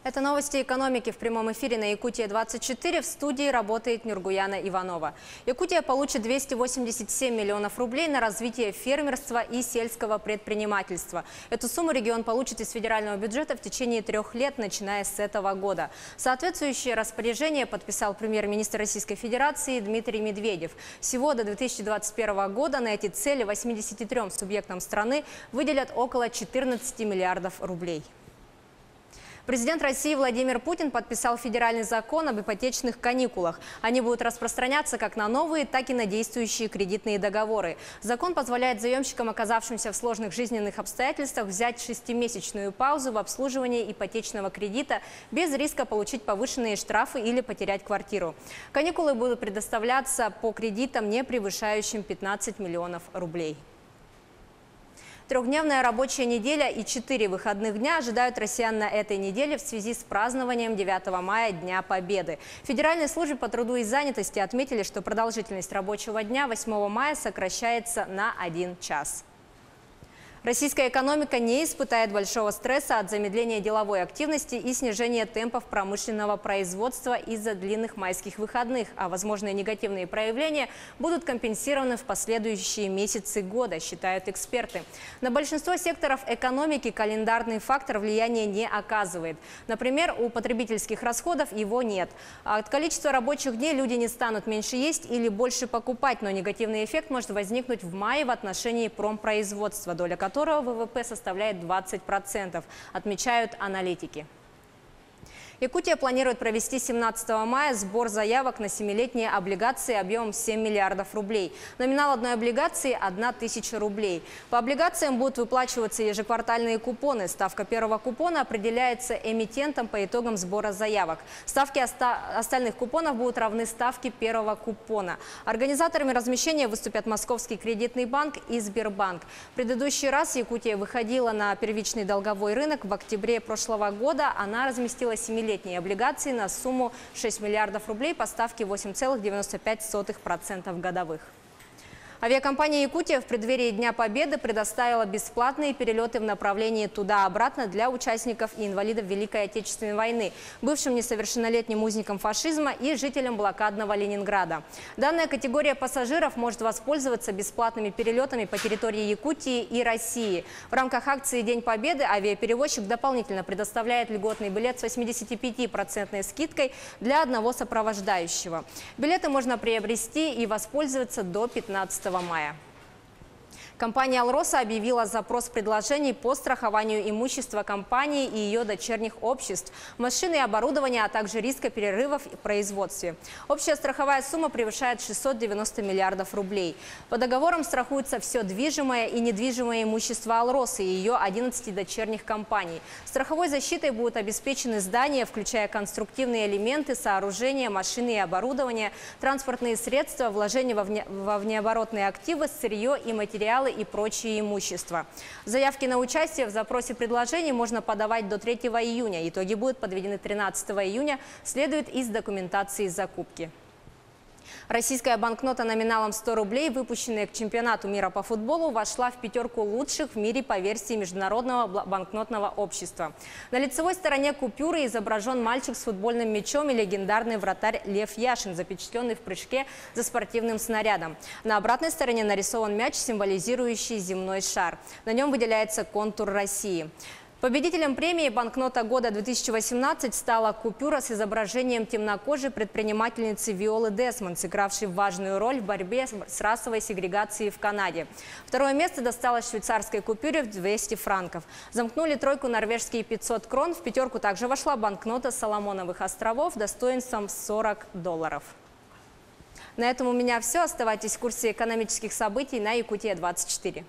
Это новости экономики в прямом эфире на Якутия-24. В студии работает Нургуяна Иванова. Якутия получит 287 миллионов рублей на развитие фермерства и сельского предпринимательства. Эту сумму регион получит из федерального бюджета в течение 3 лет, начиная с этого года. Соответствующее распоряжение подписал премьер-министр Российской Федерации Дмитрий Медведев. Всего до 2021 года на эти цели 83 субъектам страны выделят около 14 миллиардов рублей. Президент России Владимир Путин подписал федеральный закон об ипотечных каникулах. Они будут распространяться как на новые, так и на действующие кредитные договоры. Закон позволяет заемщикам, оказавшимся в сложных жизненных обстоятельствах, взять 6-месячную паузу в обслуживании ипотечного кредита без риска получить повышенные штрафы или потерять квартиру. Каникулы будут предоставляться по кредитам, не превышающим 15 миллионов рублей. Трехдневная рабочая неделя и 4 выходных дня ожидают россиян на этой неделе в связи с празднованием 9 мая Дня Победы. В Федеральной службе по труду и занятости отметили, что продолжительность рабочего дня 8 мая сокращается на 1 час. Российская экономика не испытает большого стресса от замедления деловой активности и снижения темпов промышленного производства из-за длинных майских выходных, а возможные негативные проявления будут компенсированы в последующие месяцы года, считают эксперты. На большинство секторов экономики календарный фактор влияния не оказывает. Например, у потребительских расходов его нет. От количества рабочих дней люди не станут меньше есть или больше покупать, но негативный эффект может возникнуть в мае в отношении промпроизводства, доля которого ВВП составляет 20%, отмечают аналитики. Якутия планирует провести 17 мая сбор заявок на 7-летние облигации объемом 7 миллиардов рублей. Номинал одной облигации – 1000 рублей. По облигациям будут выплачиваться ежеквартальные купоны. Ставка первого купона определяется эмитентом по итогам сбора заявок. Ставки остальных купонов будут равны ставке первого купона. Организаторами размещения выступят Московский кредитный банк и Сбербанк. В предыдущий раз Якутия выходила на первичный долговой рынок. В октябре прошлого года она разместила 7-летние облигации на сумму 6 миллиардов рублей по ставке 8,95% годовых. Авиакомпания «Якутия» в преддверии Дня Победы предоставила бесплатные перелеты в направлении туда-обратно для участников и инвалидов Великой Отечественной войны, бывшим несовершеннолетним узникам фашизма и жителям блокадного Ленинграда. Данная категория пассажиров может воспользоваться бесплатными перелетами по территории Якутии и России. В рамках акции «День Победы» авиаперевозчик дополнительно предоставляет льготный билет с 85% скидкой для одного сопровождающего. Билеты можно приобрести и воспользоваться до 15 мая. Компания «Алроса» объявила запрос предложений по страхованию имущества компании и ее дочерних обществ, машины и оборудования, а также риска перерывов в производстве. Общая страховая сумма превышает 690 миллиардов рублей. По договорам страхуется все движимое и недвижимое имущество «Алросы» и ее 11 дочерних компаний. Страховой защитой будут обеспечены здания, включая конструктивные элементы, сооружения, машины и оборудование, транспортные средства, вложения во внеоборотные активы, сырье и материалы и прочее имущество. Заявки на участие в запросе предложений можно подавать до 3 июня. Итоги будут подведены 13 июня, следует из документации закупки. Российская банкнота номиналом 100 рублей, выпущенная к чемпионату мира по футболу, вошла в 5 лучших в мире по версии Международного банкнотного общества. На лицевой стороне купюры изображен мальчик с футбольным мячом и легендарный вратарь Лев Яшин, запечатленный в прыжке за спортивным снарядом. На обратной стороне нарисован мяч, символизирующий земной шар. На нем выделяется контур России. Победителем премии «Банкнота года 2018» стала купюра с изображением темнокожей предпринимательницы Виолы Десмонд, сыгравшей важную роль в борьбе с расовой сегрегацией в Канаде. Второе место досталось швейцарской купюре в 200 франков. Замкнули тройку норвежские 500 крон. В 5 также вошла банкнота Соломоновых островов достоинством $40. На этом у меня все. Оставайтесь в курсе экономических событий на Якутия-24.